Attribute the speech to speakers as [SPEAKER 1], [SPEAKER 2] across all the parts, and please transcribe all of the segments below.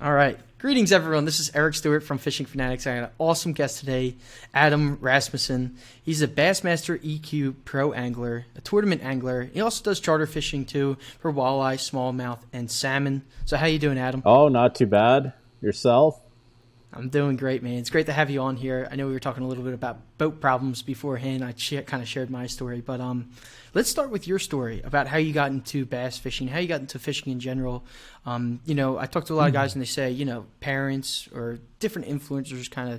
[SPEAKER 1] All right. Greetings, everyone. This is Eric Stewart from Fishing Fanatics. I got an awesome guest today, Adam Rasmussen. He's a Bassmaster EQ pro angler, a tournament angler. He also does charter fishing, too, for walleye, smallmouth, and salmon. So how you doing, Adam?
[SPEAKER 2] Oh, not too bad. Yourself?
[SPEAKER 1] I'm doing great, man. It's great to have you on here. I know we were talking a little bit about boat problems beforehand. I kind of shared my story, but let's start with your story about how you got into bass fishing, how you got into fishing in general. I talk to a lot of guys, and they say, parents or different influencers kind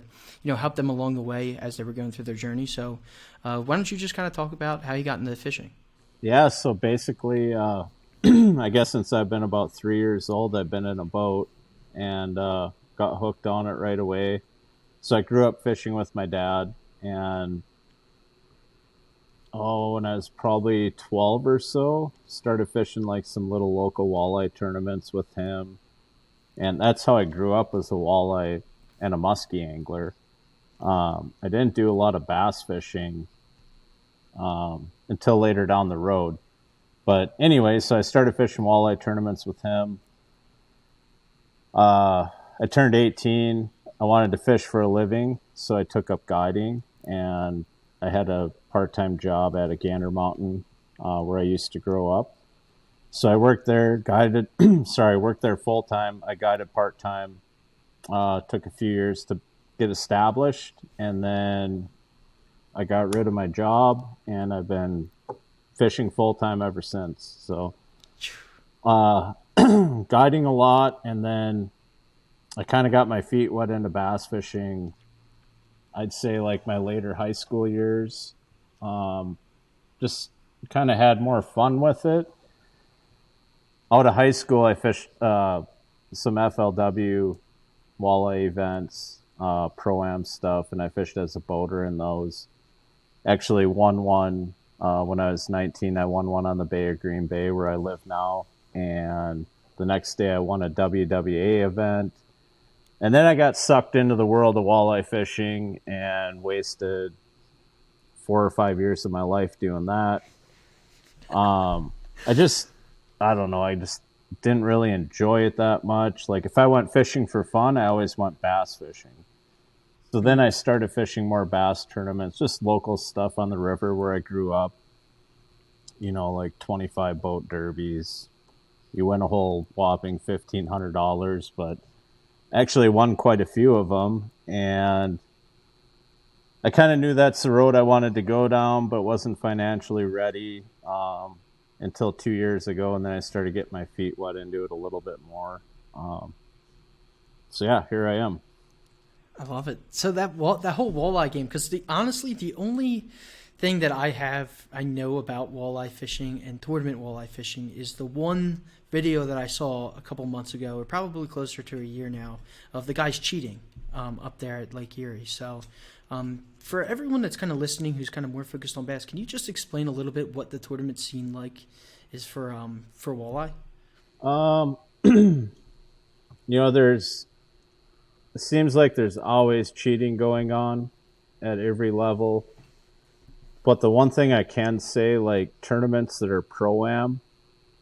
[SPEAKER 1] of, helped them along the way as they were going through their journey. So, why don't you just kind of talk about how you got into fishing?
[SPEAKER 2] Yeah, so basically, I guess since I've been about 3 years old, I've been in a boat and got hooked on it right away. So I grew up fishing with my dad, and when I was probably 12 or so, started fishing like some little local walleye tournaments with him. And that's how I grew up as a walleye and a muskie angler. I didn't do a lot of bass fishing until later down the road. But anyway, so I started fishing walleye tournaments with him. I turned 18. I wanted to fish for a living, so I took up guiding, and I had a part-time job at a Gander Mountain where I used to grow up. So I worked there, guided. Sorry, worked there full time. I guided part time. Took a few years to get established, and then I got rid of my job, and I've been fishing full time ever since. So, guiding a lot, and then I kind of got my feet wet into bass fishing. I'd say like my later high school years. Just kind of had more fun with it. Out of high school, I fished some FLW walleye events, pro-am stuff, and I fished as a boater in those. Actually won one when I was 19. I won one on the Bay of Green Bay where I live now. And the next day I won a WWA event. And then I got sucked into the world of walleye fishing and wasted 4 or 5 years of my life doing that. Um, I just, I don't know, I just didn't really enjoy it that much. Like if I went fishing for fun, I always went bass fishing. So then I started fishing more bass tournaments, just local stuff on the river where I grew up, like 25 boat derbies. You win a whole whopping $1,500, but actually won quite a few of them. And I kind of knew that's the road I wanted to go down, but wasn't financially ready until 2 years ago. And then I started getting my feet wet into it a little bit more. So yeah, here I am.
[SPEAKER 1] I love it. So that whole walleye game, because honestly, the only thing that I know about walleye fishing and tournament walleye fishing is the one video that I saw a couple months ago, or probably closer to a year now, of the guys cheating up there at Lake Erie. So for everyone that's kind of listening, who's kind of more focused on bass, can you just explain a little bit what the tournament scene like is for walleye?
[SPEAKER 2] Um, there's it seems like there's always cheating going on at every level. But the one thing I can say, like tournaments that are pro-am,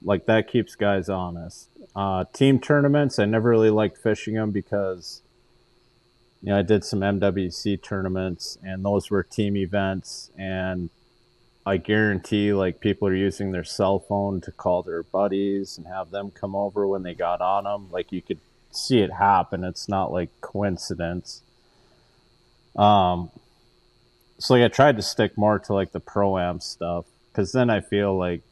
[SPEAKER 2] like that keeps guys honest. Team tournaments, I never really liked fishing them because, I did some MWC tournaments and those were team events. And I guarantee like people are using their cell phone to call their buddies and have them come over when they got on them. Like you could see it happen. It's not like coincidence. Um, so like I tried to stick more to like the pro-am stuff because then I feel like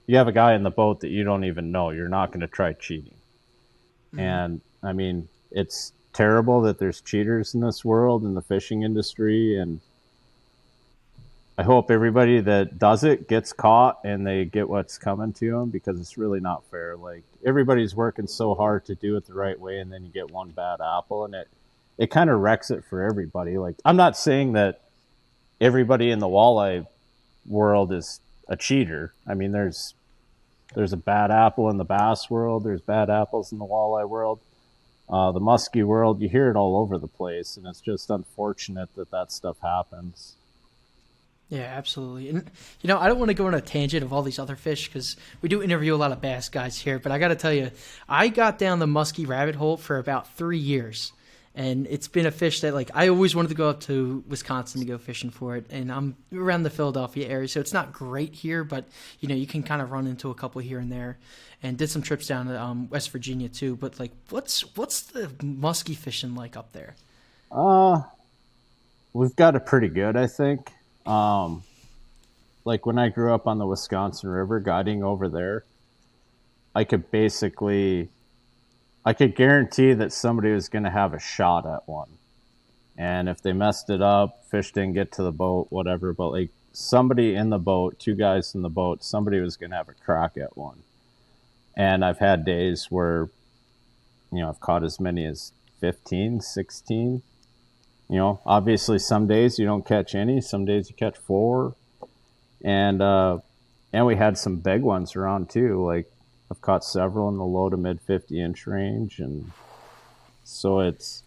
[SPEAKER 2] you have a guy in the boat that you don't even know. You're not going to try cheating.
[SPEAKER 1] Mm-hmm.
[SPEAKER 2] And I mean, it's terrible that there's cheaters in this world in the fishing industry. And I hope everybody that does it gets caught and they get what's coming to them because it's really not fair. Like everybody's working so hard to do it the right way. And then you get one bad apple and it kind of wrecks it for everybody. Like I'm not saying that everybody in the walleye world is a cheater. I mean, there's a bad apple in the bass world. There's bad apples in the walleye world. The muskie world, you hear it all over the place, and it's just unfortunate that that stuff happens.
[SPEAKER 1] Yeah, absolutely. And I don't want to go on a tangent of all these other fish because we do interview a lot of bass guys here. But I got to tell you, I got down the musky rabbit hole for about 3 years, and it's been a fish that like I always wanted to go up to Wisconsin to go fishing for it. And I'm around the Philadelphia area, so it's not great here, but you can kind of run into a couple here and there. And did some trips down to West Virginia too. But like, what's the musky fishing like up there?
[SPEAKER 2] We've got it pretty good, I think. Like when I grew up on the Wisconsin River, guiding over there, I could guarantee that somebody was going to have a shot at one. And if they messed it up, fish didn't get to the boat, whatever, but like somebody in the boat, two guys in the boat, somebody was going to have a crack at one. And I've had days where, I've caught as many as 15, 16. Obviously some days you don't catch any, some days you catch 4. And we had some big ones around too. Like I've caught several in the low to mid 50-inch range. And so it's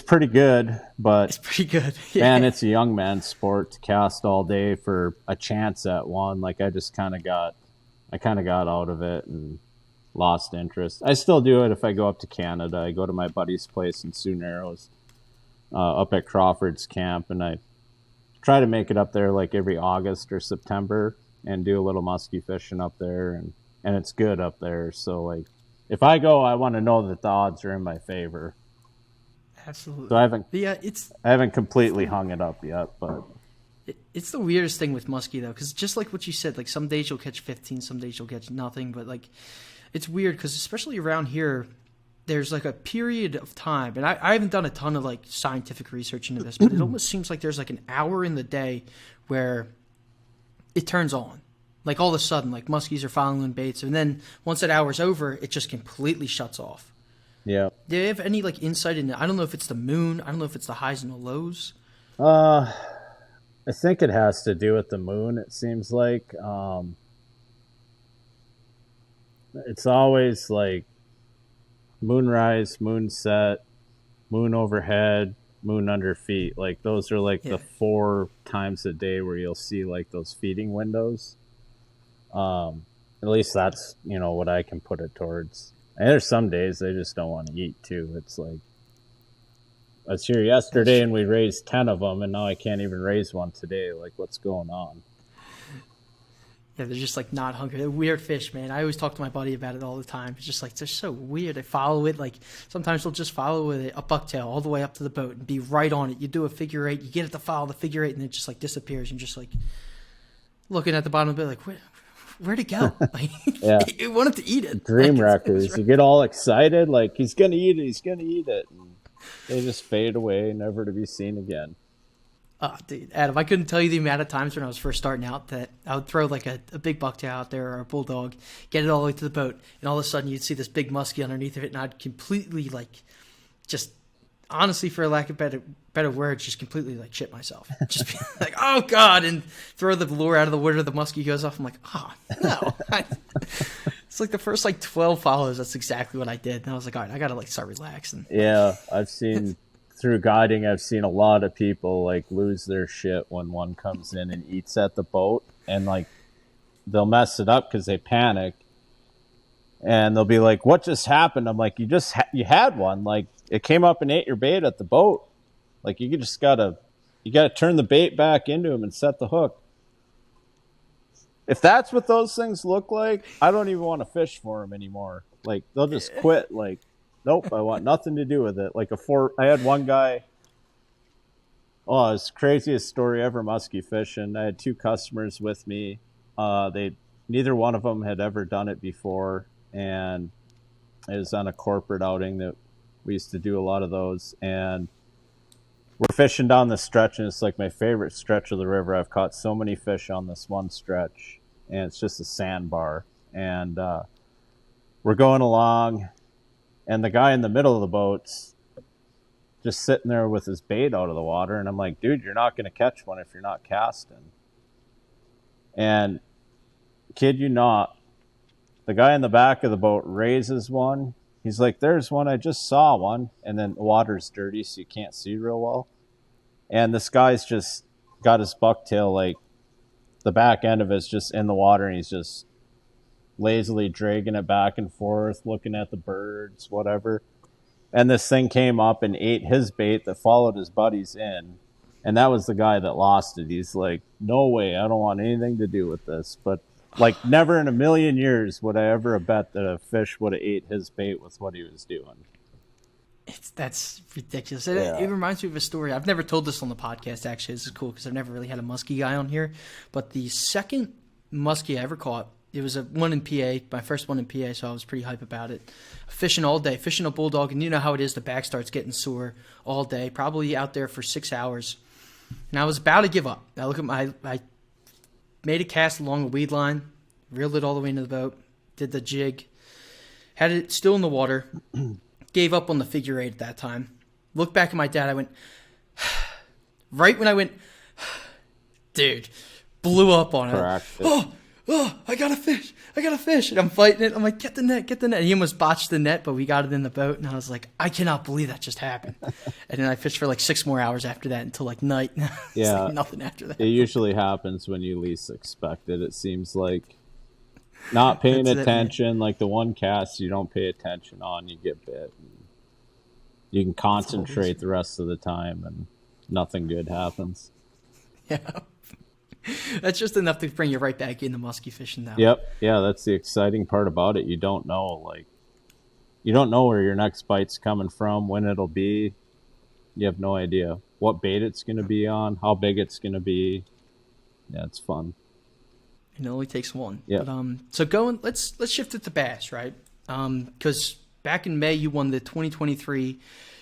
[SPEAKER 2] pretty good, but
[SPEAKER 1] It's pretty good. Yeah.
[SPEAKER 2] man, it's a young man's sport to cast all day for a chance at one. Like I kind of got out of it and lost interest. I still do it if I go up to Canada. I go to my buddy's place in Sioux Narrows, up at Crawford's camp, and I try to make it up there like every August or September and do a little muskie fishing up there, and it's good up there. So like if I go, I want to know that the odds are in my favor.
[SPEAKER 1] Absolutely.
[SPEAKER 2] So
[SPEAKER 1] I
[SPEAKER 2] haven't completely hung it up yet, but
[SPEAKER 1] it's the weirdest thing with muskie though, because just like what you said, like some days you'll catch 15, some days you'll catch nothing, but like it's weird because especially around here, there's like a period of time, and I haven't done a ton of like scientific research into this, but it almost seems like there's like an hour in the day where it turns on. Like all of a sudden, like muskies are following baits, and then once that hour's over, it just completely shuts off.
[SPEAKER 2] yeah.
[SPEAKER 1] Do you have any like insight into? I don't know if it's the moon. I don't know if it's the highs and the lows.
[SPEAKER 2] I think it has to do with the moon. It seems like it's always like moonrise, moonset, moon overhead, moon under feet. Like those are like the 4 times a day where you'll see like those feeding windows. At least that's what I can put it towards. And there's some days they just don't want to eat too. It's like I was here yesterday and we raised 10 of them, and now I can't even raise one today. Like, what's going on?
[SPEAKER 1] Yeah, they're just like not hungry. They're weird fish, man. I always talk to my buddy about it all the time. It's just like they're so weird. They follow it. Like sometimes they'll just follow with a bucktail all the way up to the boat and be right on it. You do a figure eight, you get it to follow the figure eight, and it just like disappears. And just like looking at the bottom of the boat, like where'd it go? Like it wanted to eat it.
[SPEAKER 2] Dream
[SPEAKER 1] like,
[SPEAKER 2] wreckers. You get all excited, like he's gonna eat it. He's gonna eat it. And they just fade away, never to be seen again.
[SPEAKER 1] Oh, dude, Adam, I couldn't tell you the amount of times when I was first starting out that I would throw like a big bucktail out there or a bulldog, get it all the way to the boat, and all of a sudden you'd see this big muskie underneath of it, and I'd completely like, just honestly, for lack of better words, just completely like shit myself. Just be like, oh god, and throw the lure out of the water, the muskie goes off. I'm like, oh no. It's like the first like 12 follows. That's exactly what I did, and I was like, all right, I gotta like start relaxing.
[SPEAKER 2] Yeah, I've seen. Through guiding, I've seen a lot of people like lose their shit when one comes in and eats at the boat, and like they'll mess it up because they panic, and they'll be like, "What just happened?" I'm like, "You had one. Like it came up and ate your bait at the boat. Like you just gotta turn the bait back into him and set the hook." If that's what those things look like, I don't even want to fish for them anymore. Like they'll just quit. Like. Nope, I want nothing to do with it. Like I had one guy. Oh, it's the craziest story ever muskie fishing. I had 2 customers with me. Neither one of them had ever done it before, and it was on a corporate outing that we used to do a lot of those. And we're fishing down the stretch, and it's like my favorite stretch of the river. I've caught so many fish on this one stretch, and it's just a sandbar. And we're going along. And the guy in the middle of the boat's just sitting there with his bait out of the water. And I'm like, dude, you're not going to catch one if you're not casting. And kid you not, the guy in the back of the boat raises one. He's like, there's one. I just saw one. And then the water's dirty, so you can't see real well. And this guy's just got his bucktail, like the back end of it's just in the water, and he's just lazily dragging it back and forth, looking at the birds, whatever. And this thing came up and ate his bait that followed his buddies in. And that was the guy that lost it. He's like, no way, I don't want anything to do with this. But like, never in a million years would I ever have bet that a fish would have ate his bait with what he was doing.
[SPEAKER 1] That's ridiculous.
[SPEAKER 2] Yeah.
[SPEAKER 1] It reminds me of a story. I've never told this on the podcast, actually. This is cool because I've never really had a muskie guy on here. But the second muskie I ever caught, it was a one in PA, my first one in PA, so I was pretty hype about it. Fishing all day, fishing a bulldog, and you know how it is, the back starts getting sore all day, probably out there for 6 hours. And I was about to give up. I made a cast along a weed line, reeled it all the way into the boat, did the jig, had it still in the water, gave up on the figure eight at that time. Looked back at my dad, I went, right when I went, dude, blew up on it. Oh, I got a fish. And I'm fighting it. I'm like, get the net. And he almost botched the net, but we got it in the boat. And I was like, I cannot believe that just happened. And then I fished for like 6 more hours after that until like night.
[SPEAKER 2] Yeah.
[SPEAKER 1] Like nothing after that.
[SPEAKER 2] It usually happens when you least expect it. It seems like not paying attention, like the one cast you don't pay attention on, you get bit. You can concentrate the rest of the time and nothing good happens.
[SPEAKER 1] Yeah. That's just enough to bring you right back into muskie fishing now.
[SPEAKER 2] Yep. Yeah, that's the exciting part about it. You don't know where your next bite's coming from, when it'll be. You have no idea what bait it's going to be on, how big it's going to be. Yeah, it's fun.
[SPEAKER 1] It only takes one.
[SPEAKER 2] Yeah.
[SPEAKER 1] So let's shift it to bass, right? Because back in May you won the 2023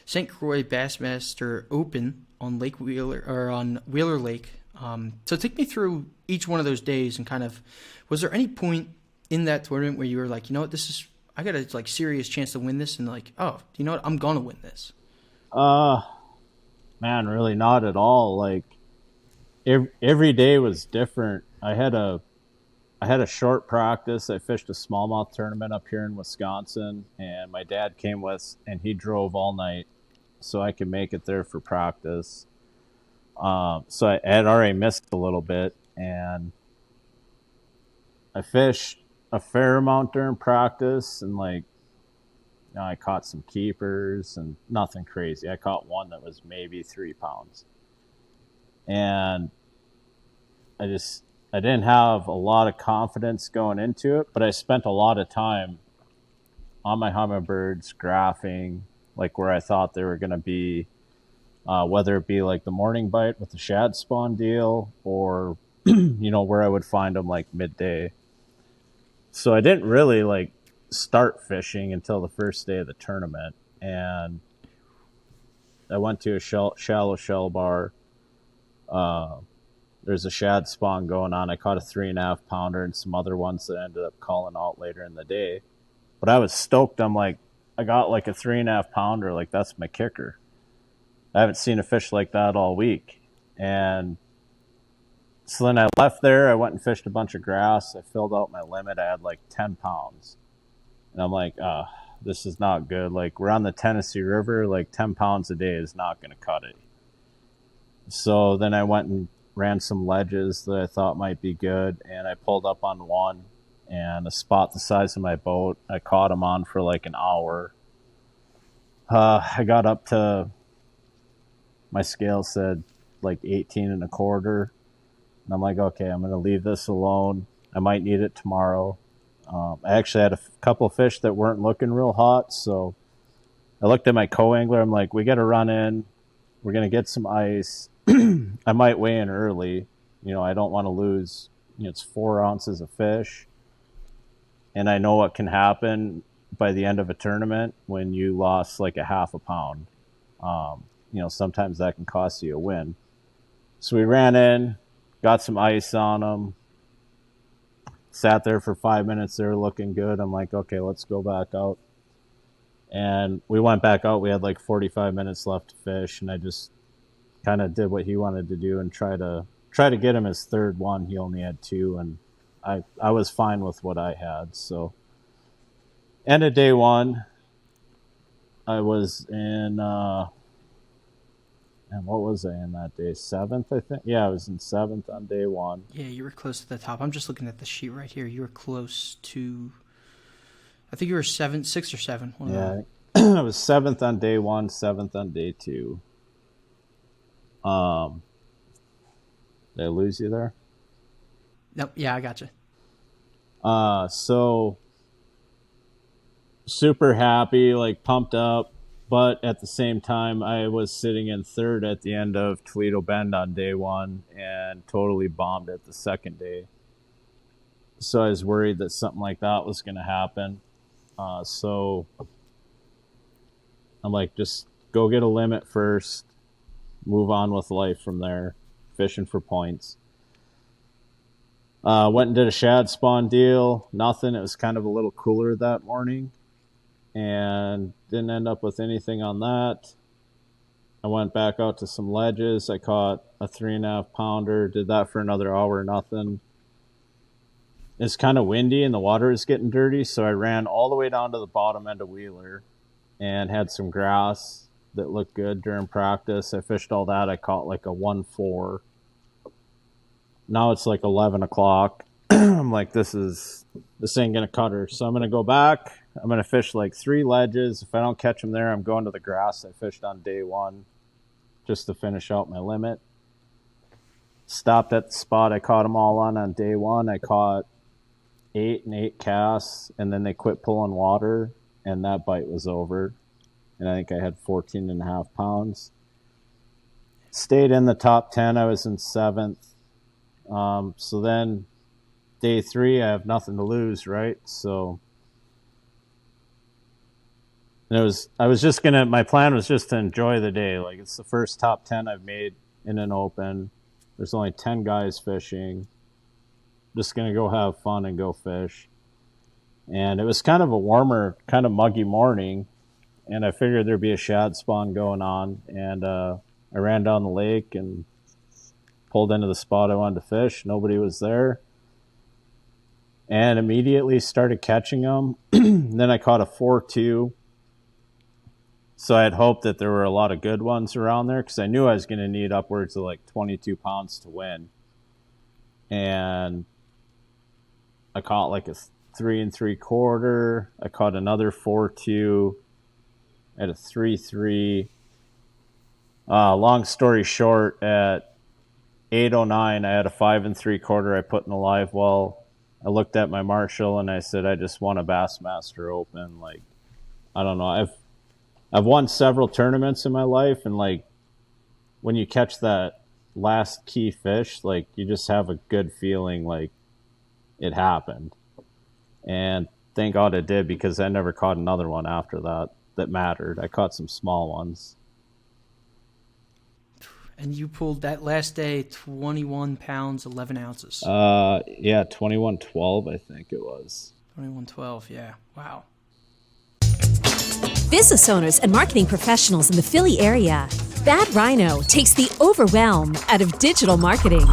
[SPEAKER 1] St. Croix Bassmaster Open on Lake Wheeler or on Wheeler Lake. So take me through each one of those days and kind of, was there any point in that tournament where you were like, you know what, I got a like serious chance to win this, and like, oh, you know what, I'm gonna win this?
[SPEAKER 2] Man, really not at all. Like every day was different. I had a short practice. I fished a smallmouth tournament up here in Wisconsin, and my dad came with, and he drove all night so I could make it there for practice. So I had already missed a little bit, and I fished a fair amount during practice, and I caught some keepers and nothing crazy. I caught one that was maybe 3 pounds, and I didn't have a lot of confidence going into it, but I spent a lot of time on my hummingbirds graphing like where I thought they were going to be. Whether it be like the morning bite with the shad spawn deal or, where I would find them like midday. So I didn't really like start fishing until the first day of the tournament. And I went to a shallow shell bar. There's a shad spawn going on. I caught a 3.5 pounder and some other ones that ended up calling out later in the day. But I was stoked. I'm like, I got like a 3.5 pounder. Like, that's my kicker. I haven't seen a fish like that all week. And so then I left there. I went and fished a bunch of grass. I filled out my limit. I had like 10 pounds. And I'm like, this is not good. Like, we're on the Tennessee River. Like, 10 pounds a day is not going to cut it. So then I went and ran some ledges that I thought might be good. And I pulled up on one, and a spot the size of my boat. I caught him on for like an hour. I got up to... my scale said like 18.25. And I'm like, okay, I'm going to leave this alone. I might need it tomorrow. I actually had a couple of fish that weren't looking real hot. So I looked at my co-angler. I'm like, we got to run in. We're going to get some ice. I might weigh in early. I don't want to lose, it's 4 ounces of fish. And I know what can happen by the end of a tournament when you lost like a half a pound. Sometimes that can cost you a win. So we ran in, got some ice on them, sat there for 5 minutes. They were looking good. I'm like, okay, let's go back out. And we went back out. We had like 45 minutes left to fish, and I just kind of did what he wanted to do and try to get him his third one. He only had 2, and I was fine with what I had. So end of day 1, I was in And what was I in that day? 7th, I think. Yeah, I was in 7th on day 1.
[SPEAKER 1] Yeah, you were close to the top. I'm just looking at the sheet right here. You were close to, I think you were 6 or 7.
[SPEAKER 2] Yeah, I was 7th on day 1, 7th on day 2. Did I lose you there?
[SPEAKER 1] Nope. Yeah, I got you.
[SPEAKER 2] So super happy, like pumped up, but at the same time, I was sitting in 3rd at the end of Toledo Bend on day 1 and totally bombed it the second day. So I was worried that something like that was going to happen. So I'm like, just go get a limit first, move on with life from there, fishing for points. Went and did a shad spawn deal. Nothing. It was kind of a little cooler that morning. And didn't end up with anything on that. I went back out to some ledges. I caught a 3.5 pounder. Did that for another hour, nothing. It's kind of windy and the water is getting dirty, so I ran all the way down to the bottom end of Wheeler and had some grass that looked good during practice. I fished all that. I caught like a 1-4. Now it's like 11 o'clock. I'm like, this ain't gonna cut her. So I'm gonna go back. I'm gonna fish like 3 ledges. If I don't catch them there, I'm going to the grass I fished on day 1 just to finish out my limit. Stopped at the spot I caught them all on day 1. I caught 8 and 8 casts, and then they quit pulling water, and that bite was over. And I think I had 14.5 pounds. Stayed in the top 10. I was in 7th. So then day 3, I have nothing to lose, right? So my plan was just to enjoy the day. Like, it's the first top 10 I've made in an open. There's only 10 guys fishing. Just going to go have fun and go fish. And it was kind of a warmer, kind of muggy morning. And I figured there'd be a shad spawn going on. And I ran down the lake and pulled into the spot I wanted to fish. Nobody was there. And immediately started catching them. Then I caught a 4-2. So I had hoped that there were a lot of good ones around there because I knew I was going to need upwards of like 22 pounds to win. And I caught like a 3 3/4. I caught another 4-2. I had a 3-3. Long story short, at 8:09, I had a 5 3/4 I put in the live well. I looked at my Marshall and I said, I just won a Bassmaster Open. Like, I don't know. I've won several tournaments in my life, and like when you catch that last key fish, like you just have a good feeling like it happened. And thank God it did, because I never caught another one after that mattered. I caught some small ones.
[SPEAKER 1] And you pulled that last day 21 pounds, 11 ounces.
[SPEAKER 2] Yeah, 21.12, I think it was.
[SPEAKER 1] 21.12, yeah. Wow.
[SPEAKER 3] Business owners and marketing professionals in the Philly area, Bad Rhino takes the overwhelm out of digital marketing.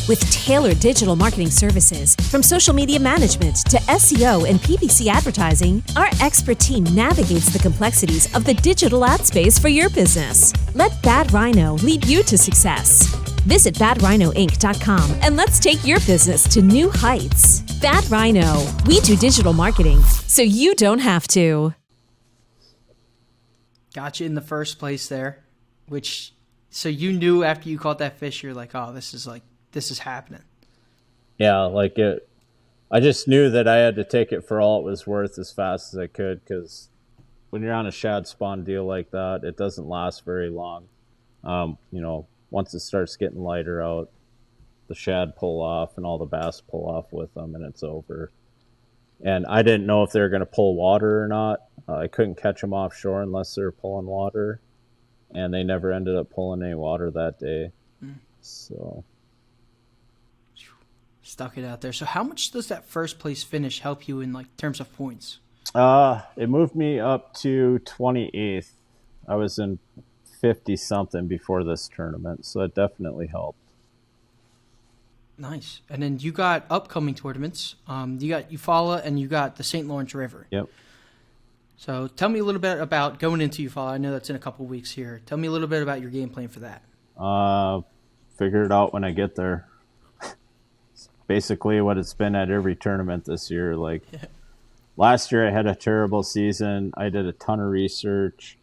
[SPEAKER 3] With tailored digital marketing services, from social media management to SEO and PPC advertising, our expert team navigates the complexities of the digital ad space for your business. Let Bad Rhino lead you to success. Visit badrhinoinc.com and let's take your business to new heights. Bad Rhino, we do digital marketing so you don't have to.
[SPEAKER 1] Got you in the first place there, so you knew after you caught that fish, you're like, oh, this is happening.
[SPEAKER 2] Yeah, like it. I just knew that I had to take it for all it was worth as fast as I could, because when you're on a shad spawn deal like that, it doesn't last very long. Once it starts getting lighter out, the shad pull off and all the bass pull off with them, and it's over. And I didn't know if they were going to pull water or not. I couldn't catch them offshore unless they were pulling water, and they never ended up pulling any water that day. So
[SPEAKER 1] stuck it out there. So how much does that first place finish help you in like terms of points?
[SPEAKER 2] It moved me up to 28th. I was in 50 something before this tournament, so it definitely helped.
[SPEAKER 1] Nice. And then you got upcoming tournaments. You got Eufaula and you got the St. Lawrence River.
[SPEAKER 2] Yep.
[SPEAKER 1] So tell me a little bit about going into Eufaula. I know that's in a couple of weeks here. Tell me a little bit about your game plan for that.
[SPEAKER 2] Figure it out when I get there. Basically what it's been at every tournament this year. Like last year I had a terrible season. I did a ton of research,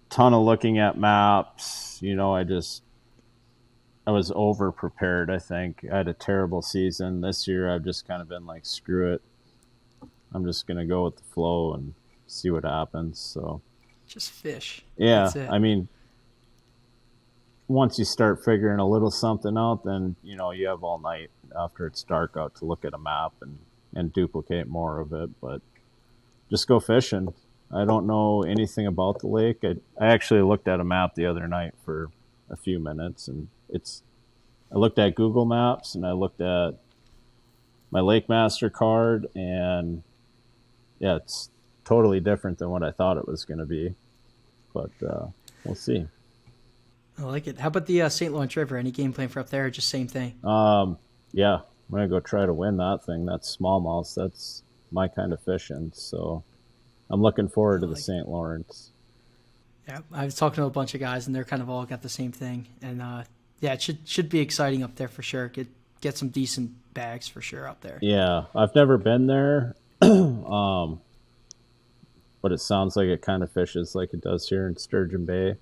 [SPEAKER 2] ton of looking at maps. I was over prepared, I think. I had a terrible season. This year I've just kind of been like, screw it. I'm just going to go with the flow and see what happens. So
[SPEAKER 1] Just fish.
[SPEAKER 2] yeah,
[SPEAKER 1] That's it.
[SPEAKER 2] I mean, once you start figuring a little something out, then you have all night after it's dark out to look at a map and duplicate more of it. But just go fishing. I don't know anything about the lake. I actually looked at a map the other night for a few minutes, and I looked at Google Maps and I looked at my Lake Master card, and yeah, it's totally different than what I thought it was going to be. But we'll see.
[SPEAKER 1] I like it. How about the St. Lawrence River? Any game plan for up there, or just same thing?
[SPEAKER 2] Yeah, I'm gonna go try to win that thing. That's smallmouth. That's my kind of fishing. So I'm looking forward to the St. Lawrence.
[SPEAKER 1] Yeah, I was talking to a bunch of guys, and they're kind of all got the same thing. And yeah, it should be exciting up there for sure. Get some decent bags for sure out there.
[SPEAKER 2] Yeah, I've never been there, but it sounds like it kind of fishes like it does here in Sturgeon Bay.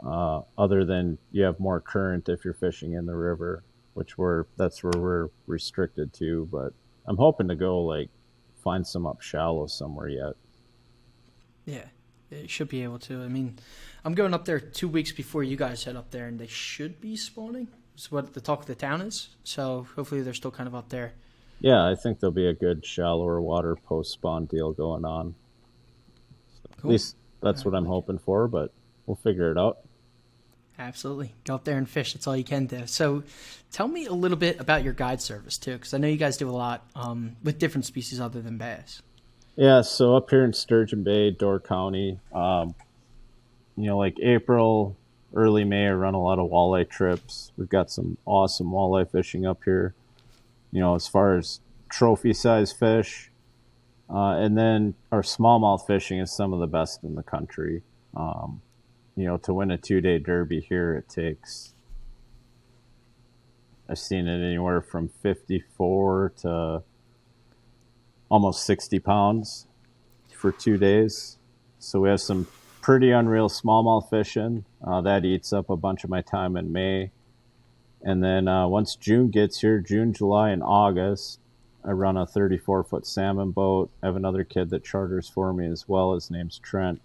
[SPEAKER 2] Other than you have more current if you're fishing in the river, that's where we're restricted to. But I'm hoping to go like find some up shallow somewhere yet.
[SPEAKER 1] Yeah, you should be able to. I mean, I'm going up there 2 weeks before you guys head up there, and they should be spawning. Is what the talk of the town is. So hopefully they're still kind of up there.
[SPEAKER 2] Yeah, I think there'll be a good shallower water post spawn deal going on.
[SPEAKER 1] Cool.
[SPEAKER 2] At least that's what I'm hoping for, but we'll figure it out.
[SPEAKER 1] Absolutely. Go up there and fish. That's all you can do. So tell me a little bit about your guide service, too, because I know you guys do a lot with different species other than bass.
[SPEAKER 2] Yeah, so up here in Sturgeon Bay, Door County, like April, early May, I run a lot of walleye trips. We've got some awesome walleye fishing up here, as far as trophy size fish. And then our smallmouth fishing is some of the best in the country. To win a 2-day derby here, I've seen it anywhere from 54 to almost 60 pounds for 2 days. So we have some pretty unreal smallmouth fishing. That eats up a bunch of my time in May. And then once June gets here, June, July, and August, I run a 34-foot salmon boat. I have another kid that charters for me as well. His name's Trent.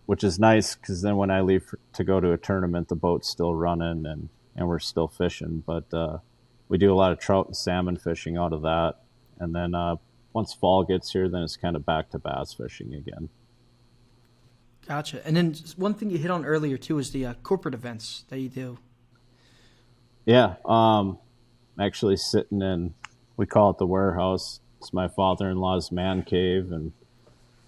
[SPEAKER 2] Which is nice because then when I leave to go to a tournament, the boat's still running and we're still fishing. But we do a lot of trout and salmon fishing out of that. And then once fall gets here, then it's kind of back to bass fishing again.
[SPEAKER 1] Gotcha. And then one thing you hit on earlier, too, is the corporate events that you do.
[SPEAKER 2] Yeah. Actually sitting in, we call it the warehouse. It's my father-in-law's man cave, and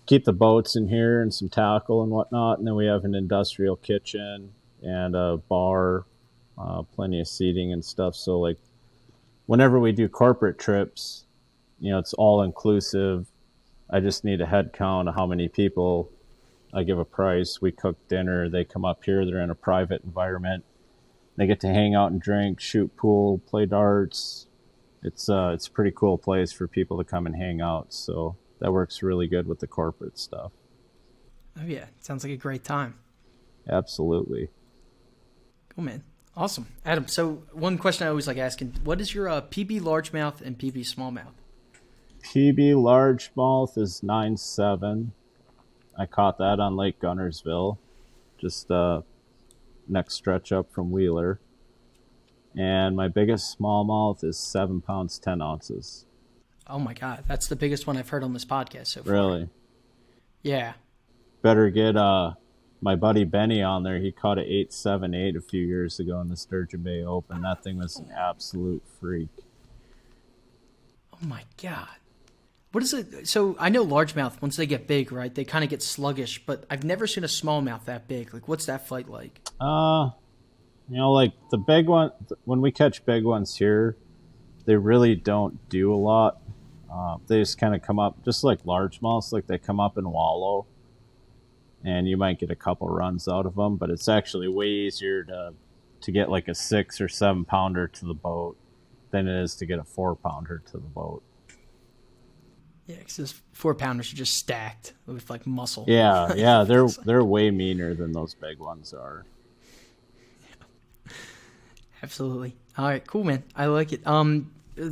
[SPEAKER 2] keep the boats in here and some tackle and whatnot. And then we have an industrial kitchen and a bar, plenty of seating and stuff. So like whenever we do corporate trips, it's all inclusive. I just need a head count of how many people. I give a price. We cook dinner. They come up here. They're in a private environment. They get to hang out and drink, shoot pool, play darts. It's a pretty cool place for people to come and hang out. So that works really good with the corporate stuff.
[SPEAKER 1] Oh, yeah. Sounds like a great time.
[SPEAKER 2] Absolutely.
[SPEAKER 1] Cool, man. Awesome. Adam, so one question I always like asking, what is your PB largemouth and PB smallmouth?
[SPEAKER 2] PB largemouth is 9.7. I caught that on Lake Gunnersville, just next stretch up from Wheeler. And my biggest smallmouth is 7 pounds, 10 ounces.
[SPEAKER 1] Oh, my God. That's the biggest one I've heard on this podcast so far.
[SPEAKER 2] Really?
[SPEAKER 1] Yeah.
[SPEAKER 2] Better get my buddy Benny on there. He caught an 8.78 a few years ago in the Sturgeon Bay Open. That thing was an absolute freak.
[SPEAKER 1] Oh, my God. What is it? So I know largemouth, once they get big, right, they kind of get sluggish, but I've never seen a smallmouth that big. Like, what's that fight like?
[SPEAKER 2] Like the big one, when we catch big ones here, they really don't do a lot. They just kind of come up, just like largemouths, like they come up and wallow. and you might get a couple runs out of them, but it's actually way easier to get like a 6 or 7 pounder to the boat than it is to get a 4 pounder to the boat.
[SPEAKER 1] Yeah, because those 4 pounders are just stacked with like muscle.
[SPEAKER 2] Yeah, they're way meaner than those big ones are.
[SPEAKER 1] Absolutely. All right, cool, man. I like it. The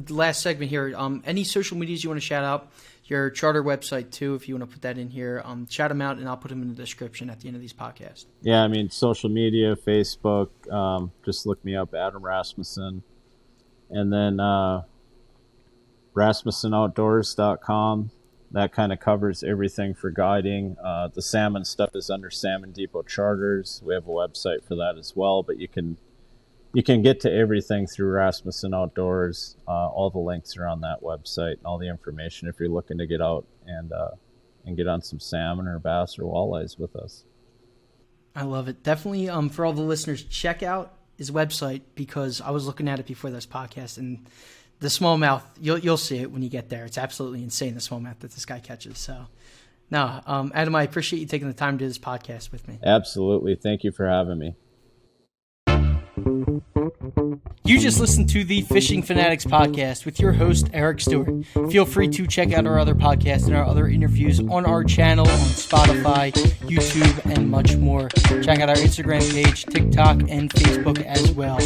[SPEAKER 1] last segment here. Any social medias you want to shout out? Your charter website too, if you want to put that in here. Shout them out, and I'll put them in the description at the end of these podcasts.
[SPEAKER 2] Yeah, I mean, social media, Facebook. Just look me up, Adam Rasmussen, and then RasmussenOutdoors.com. That kind of covers everything for guiding. The salmon stuff is under Salmon Depot Charters. We have a website for that as well, but you can get to everything through Rasmussen Outdoors. All the links are on that website, and all the information if you're looking to get out and get on some salmon or bass or walleyes with us.
[SPEAKER 1] I love it. Definitely, for all the listeners, check out his website, because I was looking at it before this podcast, and the smallmouth, you'll see it when you get there. It's absolutely insane, the smallmouth that this guy catches. So, no, Adam, I appreciate you taking the time to do this podcast with me.
[SPEAKER 2] Absolutely. Thank you for having me.
[SPEAKER 1] You just listened to the Fishing Fanatics podcast with your host, Eric Stewart. Feel free to check out our other podcasts and our other interviews on our channel on Spotify, YouTube, and much more. Check out our Instagram page, TikTok, and Facebook as well.